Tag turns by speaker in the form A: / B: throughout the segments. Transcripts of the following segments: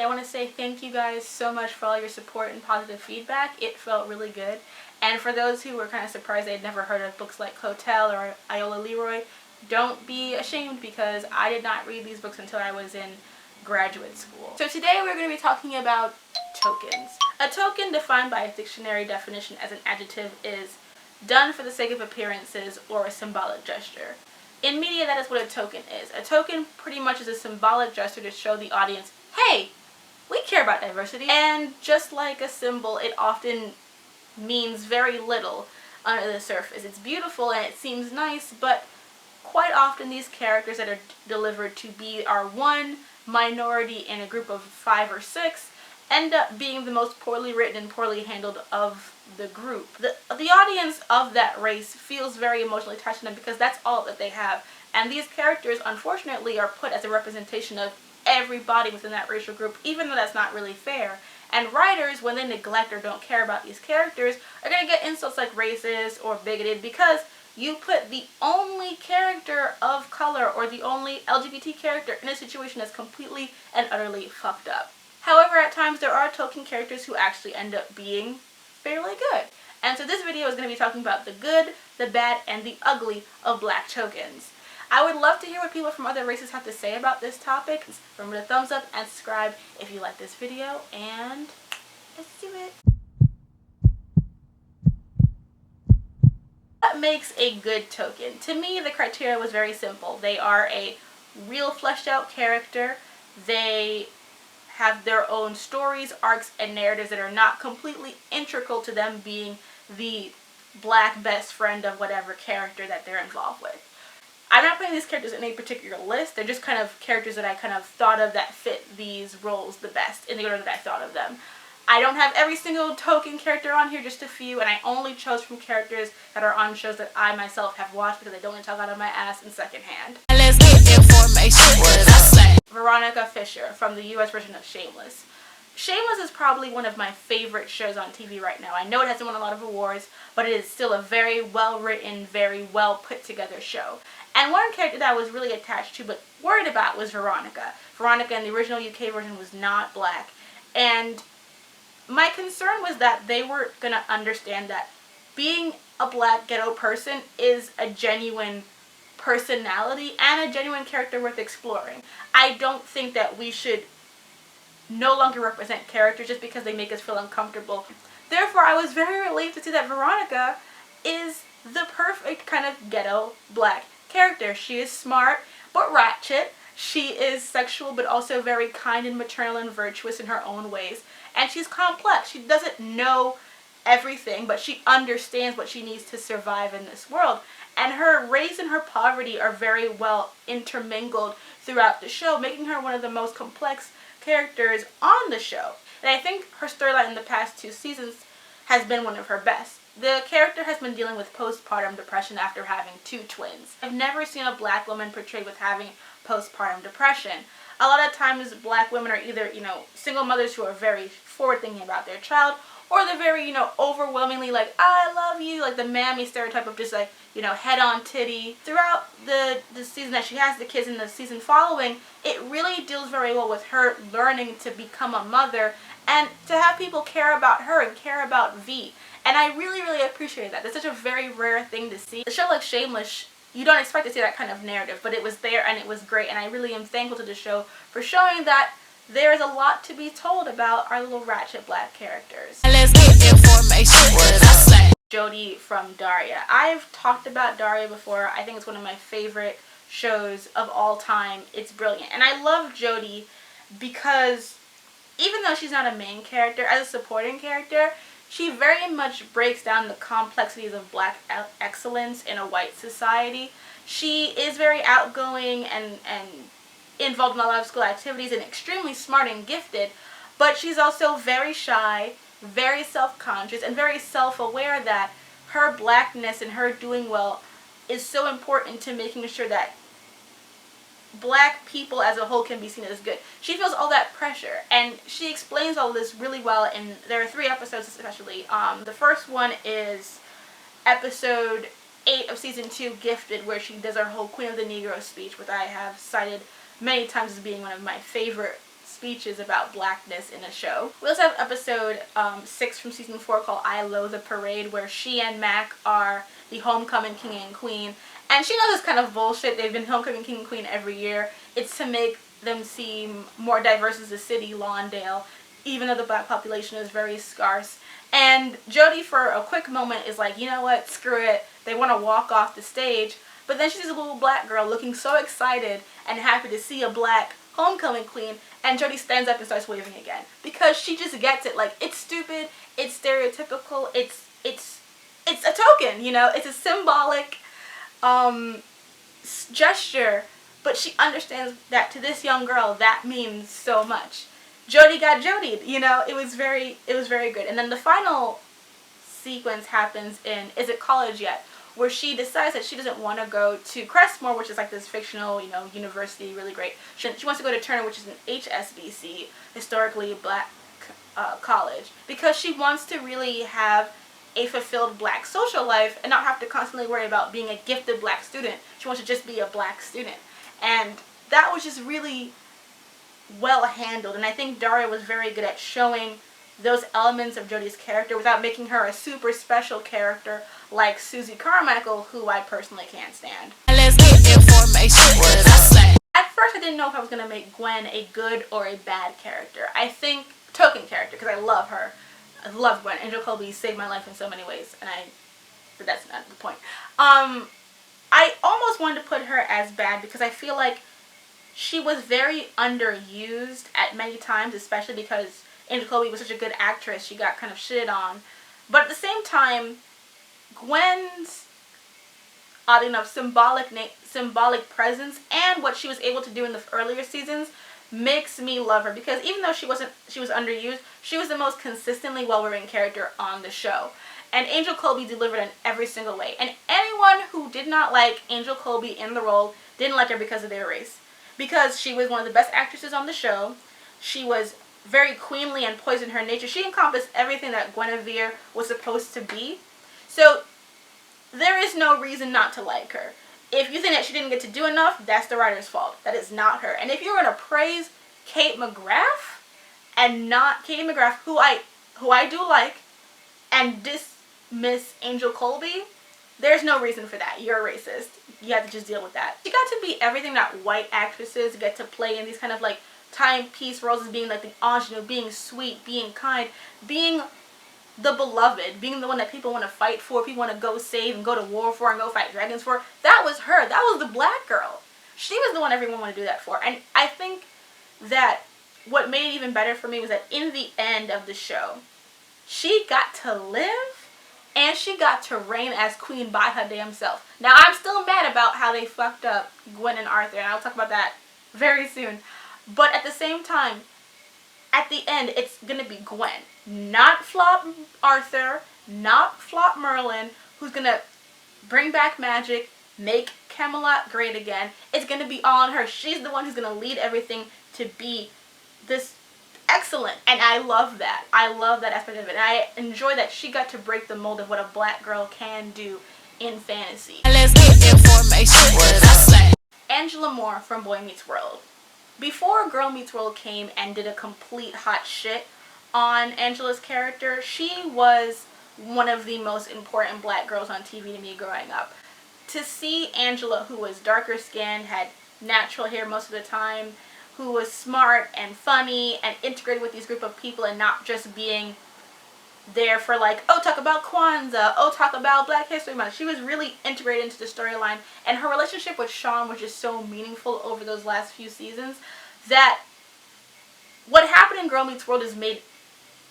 A: I want to say thank you guys so much for all your support and positive feedback. It felt really good. And for those who were kind of surprised they'd never heard of books like Hotel or Iola Leroy, don't be ashamed because I did not read these books until I was in graduate school. So today we're going to be talking about tokens. A token, defined by a dictionary definition as an adjective, is done for the sake of appearances or a symbolic gesture. In media, that is what a token is. A token pretty much is a symbolic gesture to show the audience, hey, we care about diversity. And just like a symbol, it often means very little under the surface. It's beautiful and it seems nice, but quite often these characters that are delivered to be our one minority in a group of 5 or 6 end up being the most poorly written and poorly handled of the group. The audience of that race feels very emotionally attached to them because that's all that they have. And these characters, unfortunately, are put as a representation of everybody within that racial group, even though that's not really fair. And writers, when they neglect or don't care about these characters, are going to get insults like racist or bigoted because you put the only character of color or the only LGBT character in a situation that's completely and utterly fucked up. However, at times there are token characters who actually end up being fairly good. And so this video is going to be talking about the good, the bad, and the ugly of black tokens. I would love to hear what people from other races have to say about this topic. Remember to thumbs up and subscribe if you like this video, and let's do it. What makes a good token? To me, the criteria was very simple. They are a real fleshed out character. They have their own stories, arcs, and narratives that are not completely integral to them being the black best friend of whatever character that they're involved with. I'm not putting these characters in a particular list. They're just kind of characters that I kind of thought of that fit these roles the best in the order that I thought of them. I don't have every single token character on here, just a few, and I only chose from characters that are on shows that I myself have watched because I don't want to talk out of my ass in secondhand.
B: Let's get information. What did I say?
A: Veronica Fisher from the US version of Shameless. Shameless is probably one of my favorite shows on TV right now. I know it hasn't won a lot of awards, but it is still a very well written, very well put together show. And one character that I was really attached to but worried about was Veronica. Veronica in the original UK version was not black. And my concern was that they were going to understand that being a black ghetto person is a genuine personality and a genuine character worth exploring. I don't think that we should no longer represent characters just because they make us feel uncomfortable. Therefore, I was very relieved to see that Veronica is the perfect kind of ghetto black character. She is smart but ratchet. She is sexual but also very kind and maternal and virtuous in her own ways. And she's complex. She doesn't know everything, but she understands what she needs to survive in this world. And her race and her poverty are very well intermingled throughout the show, making her one of the most complex characters on the show. And I think her storyline in the past 2 seasons has been one of her best. The character has been dealing with postpartum depression after having 2 twins. I've never seen a black woman portrayed with having postpartum depression. A lot of times black women are either, single mothers who are very forward thinking about their child, or they're very, overwhelmingly like, I love you, like the mammy stereotype of just like, head on titty. Throughout the season that she has the kids in the season following, it really deals very well with her learning to become a mother and to have people care about her and care about V. And I really, really appreciate that. That's such a very rare thing to see. A show like Shameless, you don't expect to see that kind of narrative, but it was there and it was great. And I really am thankful to the show for showing that there is a lot to be told about our little ratchet black characters.
B: Let's get information. What did I say?
A: Jodie from Daria. I've talked about Daria before. I think it's one of my favorite shows of all time. It's brilliant. And I love Jodie because even though she's not a main character, as a supporting character, she very much breaks down the complexities of black excellence in a white society. She is very outgoing and involved in a lot of school activities and extremely smart and gifted, but she's also very shy, very self-conscious, and very self-aware that her blackness and her doing well is so important to making sure that black people as a whole can be seen as good. She feels all that pressure, and she explains all this really well, and there are 3 episodes especially. The first one is episode 8 of season 2, Gifted, where she does her whole Queen of the Negro speech, which I have cited many times as being one of my favorite speeches about blackness in a show. We also have episode 6 from season 4 called I Loathe the Parade, where she and Mac are the homecoming king and queen. And she knows it's kind of bullshit. They've been homecoming king and queen every year. It's to make them seem more diverse as a city, Lawndale, even though the black population is very scarce. And Jodie, for a quick moment, is like, you know what, screw it. They want to walk off the stage. But then she sees a little black girl looking so excited and happy to see a black homecoming queen, and Jodie stands up and starts waving again. Because she just gets it. Like, it's stupid, it's stereotypical, it's a token, you know? It's a symbolic gesture, but she understands that to this young girl, that means so much. Jodie got Jodied, you know? It was very good. And then the final sequence happens in Is It College Yet?, where she decides that she doesn't want to go to Crestmore, which is like this fictional, you know, university, really great. She wants to go to Turner, which is an HSBC, historically black college, because she wants to really have a fulfilled black social life and not have to constantly worry about being a gifted black student. She wants to just be a black student. And that was just really well handled. And I think Daria was very good at showing those elements of Jodie's character without making her a super special character like Susie Carmichael, who I personally can't stand.
B: Let's get information. What did I say?
A: At first I didn't know if I was going to make Gwen a good or a bad character. I think token character, because I love her. I love Gwen. Angel Colby saved my life in so many ways, but that's not the point. I almost wanted to put her as bad because I feel like she was very underused at many times, especially because Angel Colby was such a good actress. She got kind of shitted on. But at the same time, Gwen's, oddly enough, symbolic presence and what she was able to do in the earlier seasons makes me love her, because even though she was underused, she was the most consistently well-written character on the show. And Angel Colby delivered in every single way. And anyone who did not like Angel Colby in the role didn't like her because of their race. Because she was one of the best actresses on the show. She was very queenly and poised in her nature. She encompassed everything that Guinevere was supposed to be. So there is no reason not to like her. If you think that she didn't get to do enough, that's the writer's fault. That is not her. And if you're going to praise Kate McGrath and not Katie McGrath, who I do like, and dismiss Angel Colby, there's no reason for that. You're a racist. You have to just deal with that. She got to be everything that white actresses get to play in these kind of like timepiece roles, as being like the ingenue, being sweet, being kind, being the beloved, being the one that people want to fight for, people want to go save and go to war for and go fight dragons for. That was her. That was the black girl. She was the one everyone wanted to do that for. And I think that what made it even better for me was that in the end of the show, she got to live and she got to reign as queen by her damn self. Now, I'm still mad about how they fucked up Gwen and Arthur, and I'll talk about that very soon. But at the same time, at the end, it's going to be Gwen. Not flop Arthur, not flop Merlin, who's going to bring back magic, make Camelot great again. It's going to be all on her. She's the one who's going to lead everything to be this excellent. And I love that. I love that aspect of it. And I enjoy that she got to break the mold of what a black girl can do in fantasy.
B: Let's get information. What did I say?
A: Angela Moore from Boy Meets World. Before Girl Meets World came and did a complete hot shit on Angela's character, she was one of the most important black girls on TV to me growing up. To see Angela, who was darker skinned, had natural hair most of the time, who was smart and funny and integrated with these group of people and not just being there for like, oh, talk about Kwanzaa, oh, talk about Black History Month. She was really integrated into the storyline, and her relationship with Sean was just so meaningful over those last few seasons that what happened in Girl Meets World is made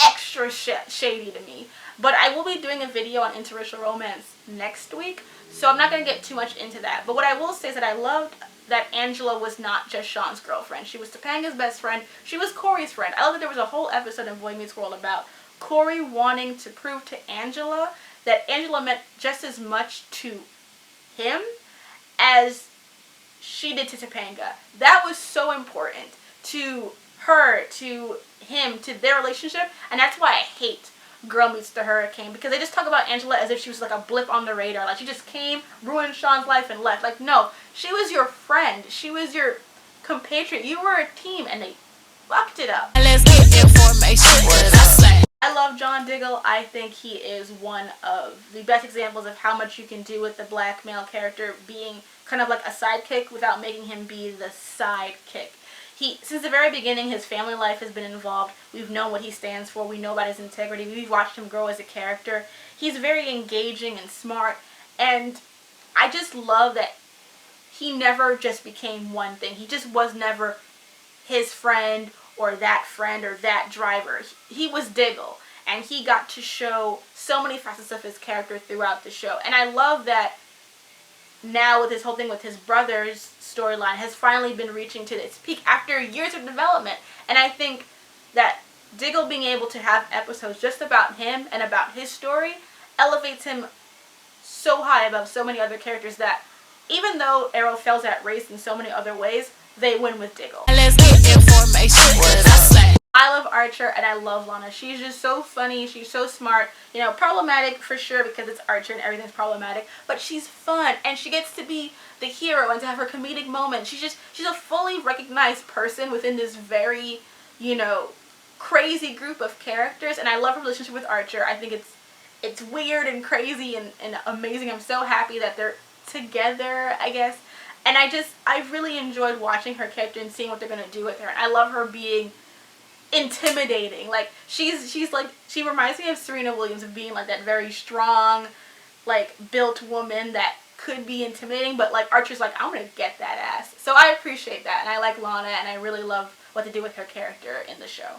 A: extra shady to me. But I will be doing a video on interracial romance next week, so I'm not going to get too much into that. But what I will say is that I loved that Angela was not just Sean's girlfriend. She was Topanga's best friend. She was Corey's friend. I love that there was a whole episode in Boy Meets World about Corey wanting to prove to Angela that Angela meant just as much to him as she did to Topanga. That was so important to her, to him, to their relationship, and that's why I hate Girl Meets the Hurricane, because they just talk about Angela as if she was like a blip on the radar, like she just came, ruined Sean's life, and left. Like, no, she was your friend, she was your compatriot, you were a team, and they fucked it up.
B: Let's get information. What I say?
A: I love John Diggle. I think he is one of the best examples of how much you can do with the black male character being kind of like a sidekick without making him be the sidekick. Since the very beginning, his family life has been involved. We've known what he stands for. We know about his integrity. We've watched him grow as a character. He's very engaging and smart. And I just love that he never just became one thing. He just was never his friend or that driver. He was Diggle. And he got to show so many facets of his character throughout the show. And I love that now with this whole thing with his brother's storyline has finally been reaching to its peak after years of development. And I think that Diggle being able to have episodes just about him and about his story elevates him so high above so many other characters that even though Arrow fails at race in so many other ways, they win with Diggle.
B: Let's get information. What I say?
A: I love Archer and I love Lana. She's just so funny. She's so smart. You know, problematic for sure because it's Archer and everything's problematic. But she's fun and she gets to be the hero and to have her comedic moment. She's a fully recognized person within this very, you know, crazy group of characters. And I love her relationship with Archer. I think it's weird and crazy and amazing. I'm so happy that they're together, I guess. And I really enjoyed watching her character and seeing what they're going to do with her. And I love her being intimidating. Like she's like, she reminds me of Serena Williams of being like that very strong, like built woman that could be intimidating, but like Archer's like, I'm gonna get that ass. So I appreciate that and I like Lana and I really love what they do with her character in the show.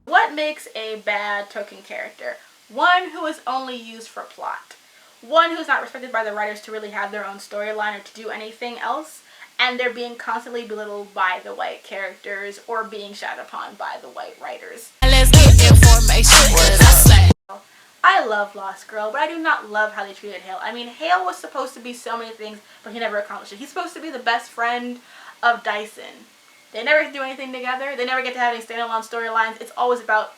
A: What makes a bad token character? One who is only used for plot. One who's not respected by the writers to really have their own storyline or to do anything else. And they're being constantly belittled by the white characters or being shat upon by the white writers.
B: Let's get information. What I say?
A: I love Lost Girl, but I do not love how they treated Hale. I mean, Hale was supposed to be so many things, but he never accomplished it. He's supposed to be the best friend of Dyson. They never do anything together. They never get to have any standalone storylines. It's always about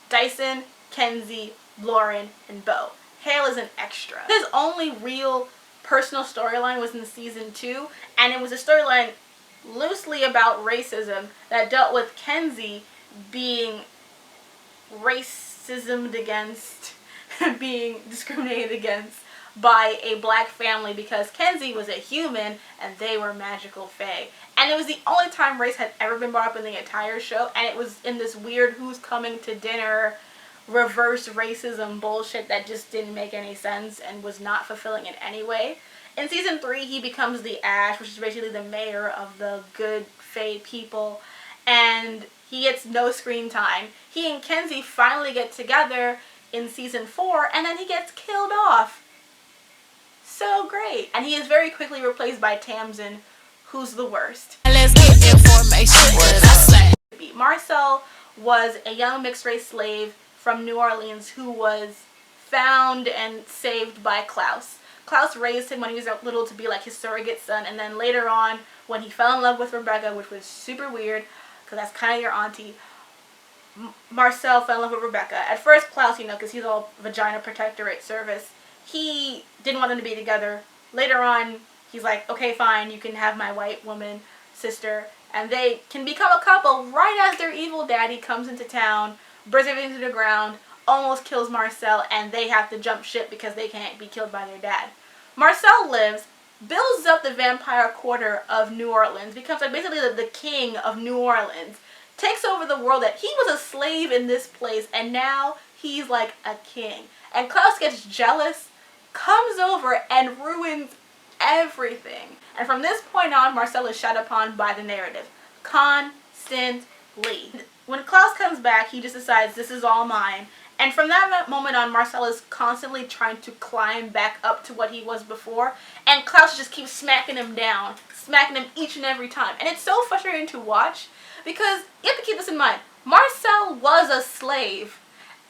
A: Dyson, Kenzie, Lauren, and Beau. Hale is an extra. His only real personal storyline was in season 2, and it was a storyline loosely about racism that dealt with Kenzie being racismed against, being discriminated against by a black family because Kenzie was a human and they were magical fae. And it was the only time race had ever been brought up in the entire show, and it was in this weird who's coming to dinner reverse racism bullshit that just didn't make any sense and was not fulfilling in any way. In season 3, he becomes the Ash, which is basically the mayor of the good fae people, and he gets no screen time. He and Kenzie finally get together in season 4, and then he gets killed off. So great. And he is very quickly replaced by Tamsin, who's the worst.
B: Let's get information. What I say?
A: Marcel was a young mixed-race slave from New Orleans who was found and saved by Klaus. Klaus raised him when he was little to be like his surrogate son, and then later on when he fell in love with Rebecca, which was super weird because that's kind of your auntie, Marcel fell in love with Rebecca. At first Klaus, you know, because he's all vagina protectorate service, he didn't want them to be together. Later on he's like, okay fine, you can have my white woman sister, and they can become a couple right as their evil daddy comes into town, burns everything to the ground, almost kills Marcel, and they have to jump ship because they can't be killed by their dad. Marcel lives, builds up the vampire quarter of New Orleans, becomes like basically the king of New Orleans, takes over the world. That he was a slave in this place and now he's like a king. And Klaus gets jealous, comes over and ruins everything. And from this point on, Marcel is shut upon by the narrative constantly. When Klaus comes back, he just decides this is all mine. And from that moment on, Marcel is constantly trying to climb back up to what he was before. And Klaus just keeps smacking him down, smacking him each and every time. And it's so frustrating to watch because you have to keep this in mind. Marcel was a slave.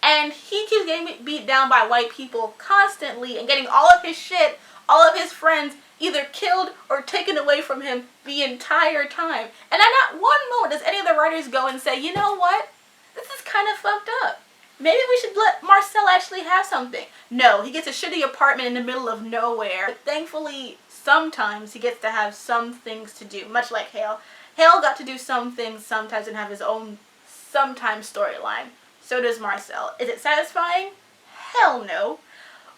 A: And he keeps getting beat down by white people constantly and getting all of his shit, all of his friends either killed or taken away from him the entire time. And at not one moment does any of the writers go and say, you know what? This is kind of fucked up. Maybe we should let Marcel actually have something. No, he gets a shitty apartment in the middle of nowhere. But thankfully, sometimes he gets to have some things to do, much like Hale. Hale got to do some things sometimes and have his own sometimes storyline. So does Marcel. Is it satisfying? Hell no.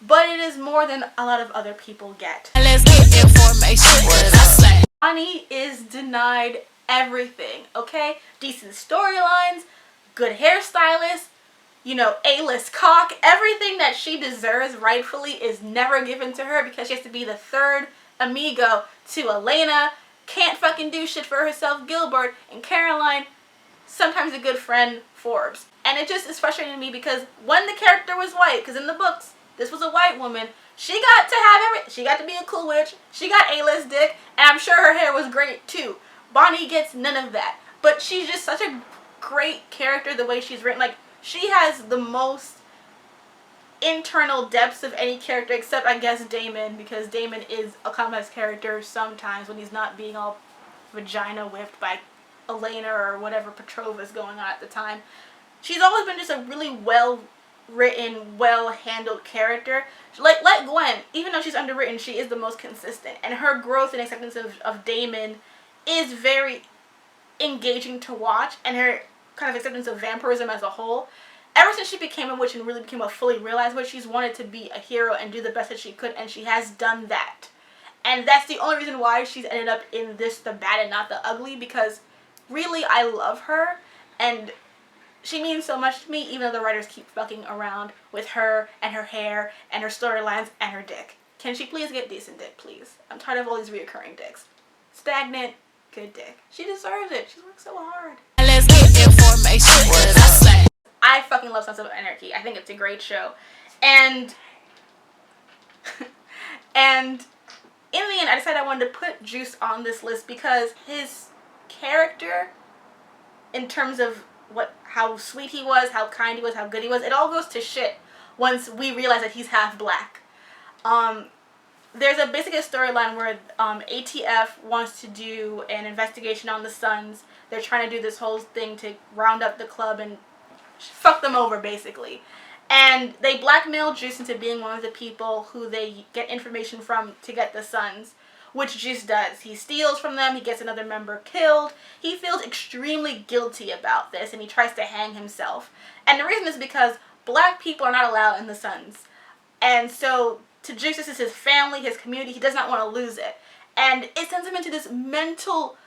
A: But it is more than a lot of other people get.
B: Let's get information. What I say?
A: Bonnie is denied everything, okay? Decent storylines, good hairstylist, you know, A-list cock. Everything that she deserves rightfully is never given to her because she has to be the third amigo to Elena, can't fucking do shit for herself, Gilbert, and Caroline, sometimes a good friend, Forbes. And it just is frustrating to me because when the character was white, because in the books, this was a white woman, she got to have everything. She got to be a cool witch, she got A-list dick, and I'm sure her hair was great too. Bonnie gets none of that. But she's just such a great character the way she's written. Like, she has the most internal depths of any character except, I guess, Damon, because Damon is a complex character sometimes when he's not being all vagina whipped by Elena or whatever Petrova's going on at the time. She's always been just a really well-written, well-handled character. Like Gwen, even though she's underwritten, she is the most consistent. And her growth and acceptance of Damon is very engaging to watch, and her kind of acceptance of vampirism as a whole. Ever since she became a witch and really became a fully realized witch, she's wanted to be a hero and do the best that she could, and she has done that. And that's the only reason why she's ended up in this, the bad and not the ugly, because really I love her, and she means so much to me, even though the writers keep fucking around with her and her hair and her storylines and her dick. Can she please get decent dick, please? I'm tired of all these reoccurring dicks. Stagnant, good dick. She deserves it. She's worked so hard.
B: Let's get information. What I say?
A: I fucking love Sons of Anarchy. I think it's a great show. And in the end, I decided I wanted to put Juice on this list because his character, in terms of how sweet he was, how kind he was, how good he was, it all goes to shit once we realize that he's half black. There's basically a storyline where ATF wants to do an investigation on the Sons. They're trying to do this whole thing to round up the club and fuck them over, basically. And they blackmail Juice into being one of the people who they get information from to get the Sons, which Juice does. He steals from them, he gets another member killed. He feels extremely guilty about this, and he tries to hang himself. And the reason is because black people are not allowed in the Sons. And so, to Juice, this is his family, his community. He does not want to lose it. And it sends him into this mental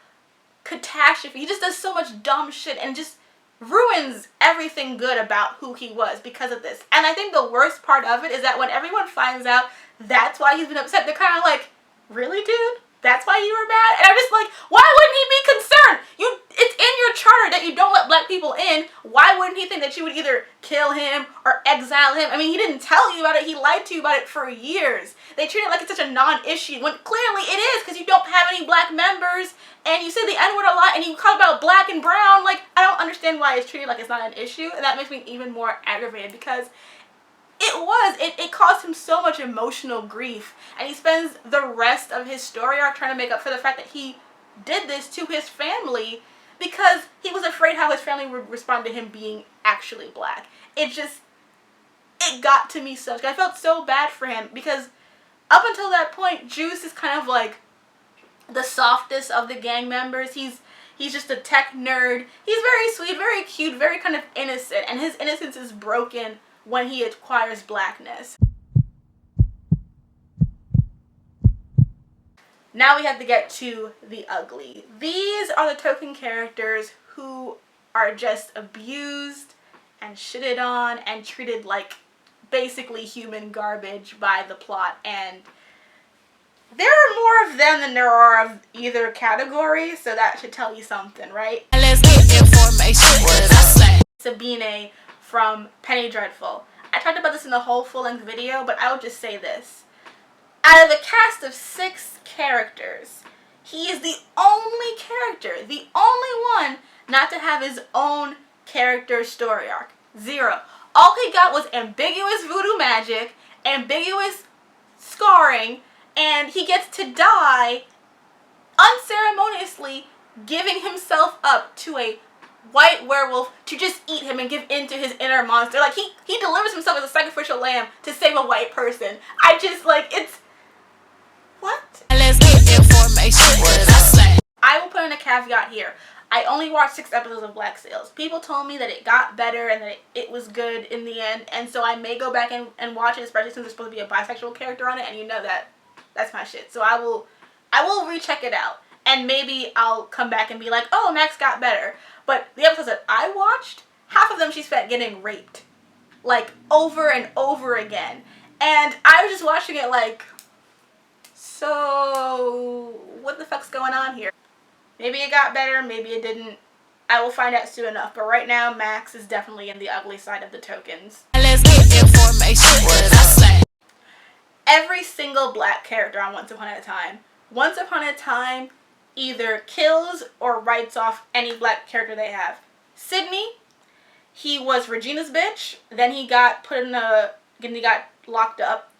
A: catastrophe. He just does so much dumb shit and just ruins everything good about who he was because of this. And I think the worst part of it is that when everyone finds out that's why he's been upset, they're kind of like, really, dude? That's why you were mad? And I'm just like, why wouldn't he be concerned? It's in your charter that you don't let black people in. Why wouldn't he think that you would either kill him or exile him? I mean, he didn't tell you about it. He lied to you about it for years. They treat it like it's such a non-issue when clearly it is, because you don't have any black members and you say the N-word a lot and you talk about black and brown. Like, I don't understand why it's treated like it's not an issue, and that makes me even more aggravated because it caused him so much emotional grief, and he spends the rest of his story arc trying to make up for the fact that he did this to his family because he was afraid how his family would respond to him being actually black. It got to me so much. I felt so bad for him because up until that point, Juice is kind of like the softest of the gang members. He's just a tech nerd. He's very sweet, very cute, very kind of innocent, and his innocence is broken when he acquires blackness. Now we have to get to the ugly. These are the token characters who are just abused and shitted on and treated like basically human garbage by the plot, and there are more of them than there are of either category, so that should tell you something, right?
B: Let's get information. What I say?
A: Sabine from Penny Dreadful. I talked about this in the whole full-length video, but I will just say this. Out of a cast of 6 characters, he is the only character, the only one not to have his own character story arc. 0. All he got was ambiguous voodoo magic, ambiguous scarring, and he gets to die unceremoniously giving himself up to a white werewolf to just eat him and give in to his inner monster. Like, he delivers himself as a sacrificial lamb to save a white person. I just, like, it's... What?
B: Let's get information. What did I say?
A: I will put in a caveat here. I only watched 6 episodes of Black Sails. People told me that it got better and that it was good in the end, and so I may go back and watch it, especially since there's supposed to be a bisexual character on it, and you know that's my shit. So I will recheck it out, and maybe I'll come back and be like, oh, Max got better. But the episodes that I watched, half of them she spent getting raped, like, over and over again. And I was just watching it like, so what the fuck's going on here? Maybe it got better, maybe it didn't. I will find out soon enough. But right now, Max is definitely in the ugly side of the tokens.
B: Let's get information. What did I say?
A: Every single black character on Once Upon a Time either kills or writes off any black character they have. Sydney, he was Regina's bitch. Then he got he got locked up.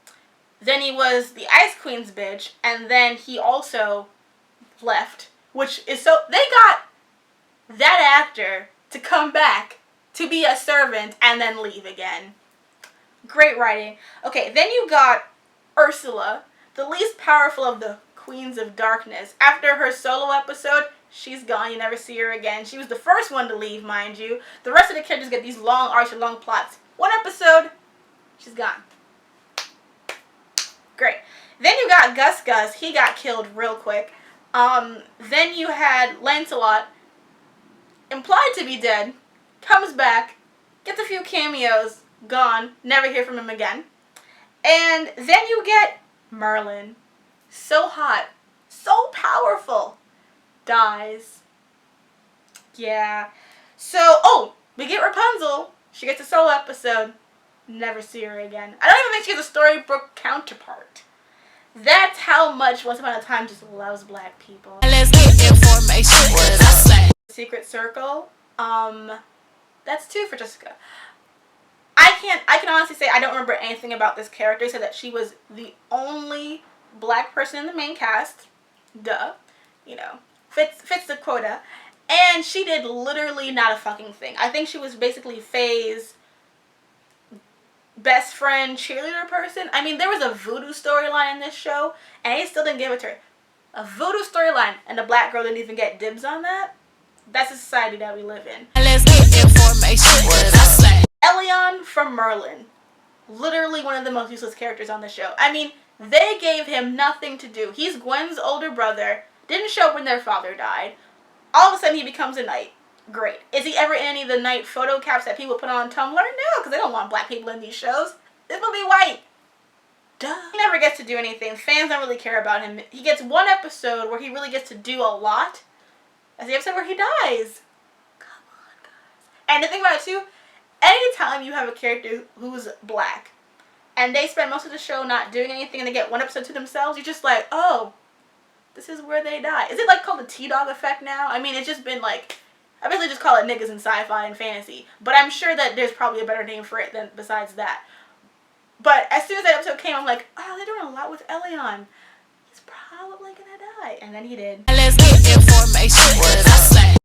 A: Then he was the Ice Queen's bitch. And then he also left. Which is so... They got that actor to come back to be a servant and then leave again. Great writing. Okay, then you got Ursula, the least powerful of the Queens of Darkness. After her solo episode, she's gone. You never see her again. She was the first one to leave, mind you. The rest of the characters get these long arcs or long plots. One episode, she's gone. Great. Then you got Gus. He got killed real quick. Then you had Lancelot, implied to be dead, comes back, gets a few cameos, gone, never hear from him again. And then you get Merlin, so hot, so powerful, dies. Yeah. So, we get Rapunzel, she gets a solo episode, never see her again. I don't even think she has a Storybrooke counterpart. That's how much Once Upon a Time just loves black people.
B: Let's get information. What did I say?
A: Secret Circle. That's 2 for Jessica. I can honestly say I don't remember anything about this character, so that she was the only black person in the main cast. Duh. You know, fits the quota. And she did literally not a fucking thing. I think she was basically Faye's best friend cheerleader person. I mean, there was a voodoo storyline in this show, and he still didn't give it to her. A voodoo storyline, and the black girl didn't even get dibs on that? That's the society that we live in.
B: Let's get information. What did I say?
A: Elian from Merlin. Literally one of the most useless characters on the show. I mean, they gave him nothing to do. He's Gwen's older brother. Didn't show up when their father died. All of a sudden, he becomes a knight. Great. Is he ever in any of the night photo caps that people put on Tumblr? No, because they don't want black people in these shows. This will be white. Duh. He never gets to do anything. Fans don't really care about him. He gets one episode where he really gets to do a lot. That's the episode where he dies. Come on, guys. And the thing about it, too, anytime you have a character who's black, and they spend most of the show not doing anything, and they get one episode to themselves, you're just like, oh, this is where they die. Is it like called the T-Dog effect now? I mean, it's just been like... I basically just call it niggas in sci-fi and fantasy. But I'm sure that there's probably a better name for it than besides that. But as soon as that episode came, I'm like, oh, they're doing a lot with Elian. He's probably gonna die. And then he did.
B: Let's get information. What did I say?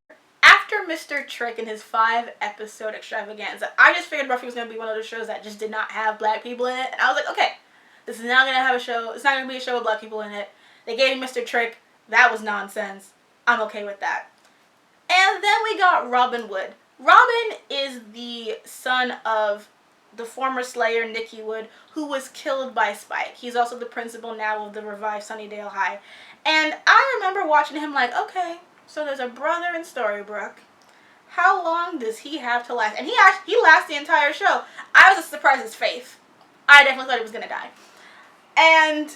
A: After Mr. Trick and his 5-episode extravaganza, I just figured Buffy was gonna be one of those shows that just did not have black people in it. And I was like, okay, this is not gonna have a show. It's not gonna be a show with black people in it. They gave me Mr. Trick. That was nonsense. I'm okay with that. And then we got Robin Wood. Robin is the son of the former Slayer, Nicky Wood, who was killed by Spike. He's also the principal now of the revived Sunnydale High. And I remember watching him like, okay, so there's a brother in Storybrooke. How long does he have to last? And he lasts the entire show. I was as surprised as Faith. I definitely thought he was going to die. And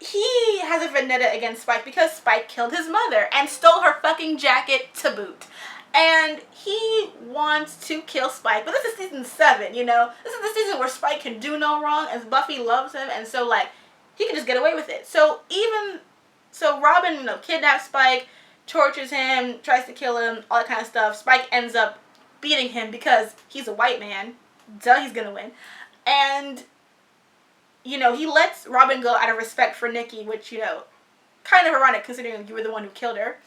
A: he has a vendetta against Spike because Spike killed his mother and stole her fucking jacket to boot. And he wants to kill Spike. But this is season 7, you know? This is the season where Spike can do no wrong and Buffy loves him. And so, like, he can just get away with it. So Robin, you know, kidnaps Spike, tortures him, tries to kill him, all that kind of stuff. Spike ends up beating him because he's a white man. Duh, he's gonna win. And, you know, he lets Robin go out of respect for Nikki, which, you know, kind of ironic considering you were the one who killed her.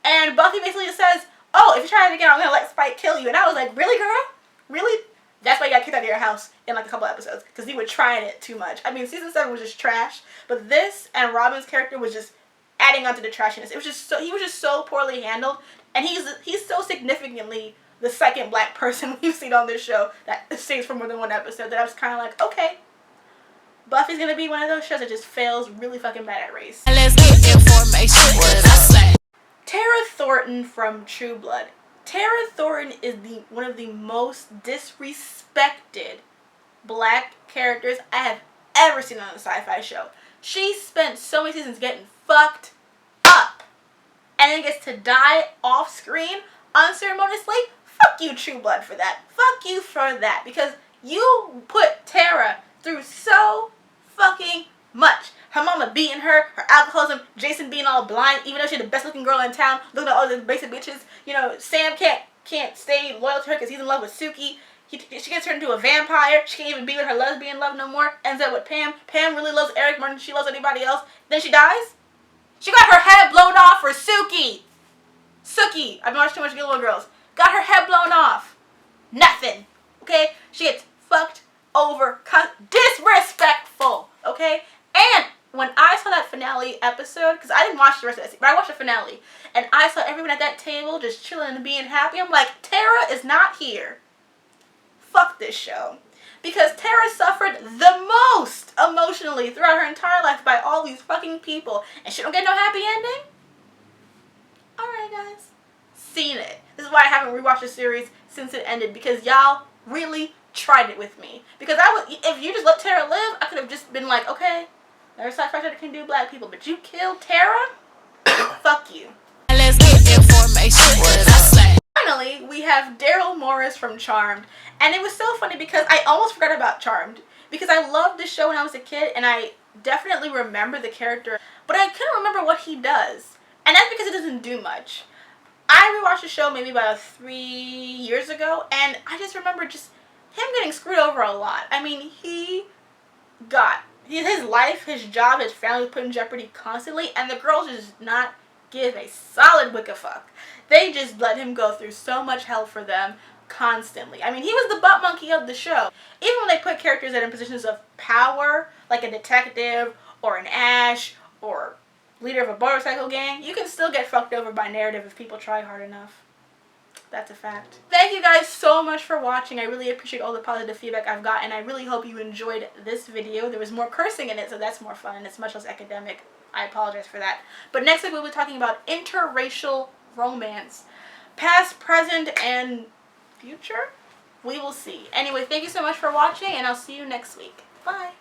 A: And Buffy basically just says, oh, if you try it again, I'm gonna let Spike kill you. And I was like, really, girl? Really? That's why you got kicked out of your house in like a couple episodes, because you were trying it too much. I mean, season 7 was just trash, but this and Robin's character was just adding on to the trashiness. It was just so, he was just so poorly handled, and he's so significantly the second black person we've seen on this show that stays for more than one episode that I was kind of like, okay, Buffy's gonna be one of those shows that just fails really fucking bad at race.
B: Let's get information. What did I say?
A: Tara Thornton from True Blood. Tara Thornton is one of the most disrespected black characters I have ever seen on a sci-fi show. She spent so many seasons getting fucked up and then gets to die off screen unceremoniously. Fuck you, True Blood, for that. Fuck you for that, because you put Tara through so fucking much. Her mama beating her alcoholism, Jason being all blind, even though she's the best looking girl in town, looking at all those basic bitches. You know, Sam can't stay loyal to her because he's in love with Suki. She gets turned into a vampire. She can't even be with her lesbian love no more. Ends up with Pam. Pam really loves Eric more than she loves anybody else. Then she dies. She got her head blown off for Suki. Suki. I've been watching too much Gilmore Girls. Got her head blown off. Nothing. Okay? She gets fucked over. Disrespectful. Okay? And when I saw that finale episode, because I didn't watch the rest of it, but I watched the finale, and I saw everyone at that table just chilling and being happy, I'm like, Tara is not here. Fuck this show. Because Tara suffered the most emotionally throughout her entire life by all these fucking people, and she don't get no happy ending? Alright, guys. Seen it. This is why I haven't rewatched the series since it ended, because y'all really tried it with me. Because if you just let Tara live, I could have just been like, okay, there's sci-fi that can do black people, but you killed Tara? Fuck you.
B: Let's get information. What did I say?
A: Finally, we have Darryl Morris from Charmed, and it was so funny because I almost forgot about Charmed, because I loved this show when I was a kid, and I definitely remember the character, but I couldn't remember what he does, and that's because it doesn't do much. I rewatched the show maybe about 3 years ago, and I just remember just him getting screwed over a lot. I mean, his life, his job, his family was put in jeopardy constantly, and the girls just not give a solid wick of fuck. They just let him go through so much hell for them constantly. I mean, he was the butt monkey of the show. Even when they put characters that are in positions of power, like a detective or an Ash or leader of a motorcycle gang, you can still get fucked over by narrative if people try hard enough. That's a fact. Thank you guys so much for watching. I really appreciate all the positive feedback I've got, and I really hope you enjoyed this video. There was more cursing in it, so that's more fun, and it's much less academic. I apologize for that. But next week we'll be talking about interracial romance. Past, present, and future? We will see. Anyway, thank you so much for watching, and I'll see you next week. Bye.